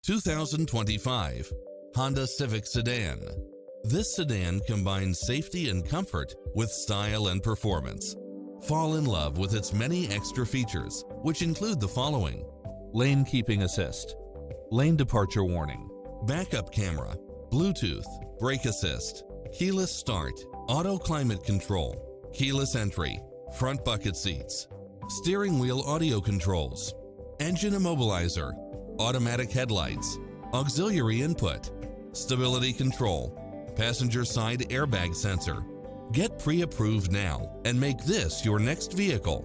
2025 Honda Civic Sedan. This sedan combines safety and comfort with style and performance. Fall in love with its many extra features, which include the following: lane keeping assist, lane departure warning, backup camera, Bluetooth, brake assist, keyless start, auto climate control, keyless entry, front bucket seats, steering wheel audio controls, engine immobilizer, automatic headlights, auxiliary input, stability control, passenger side airbag sensor. Get pre-approved now and make this your next vehicle.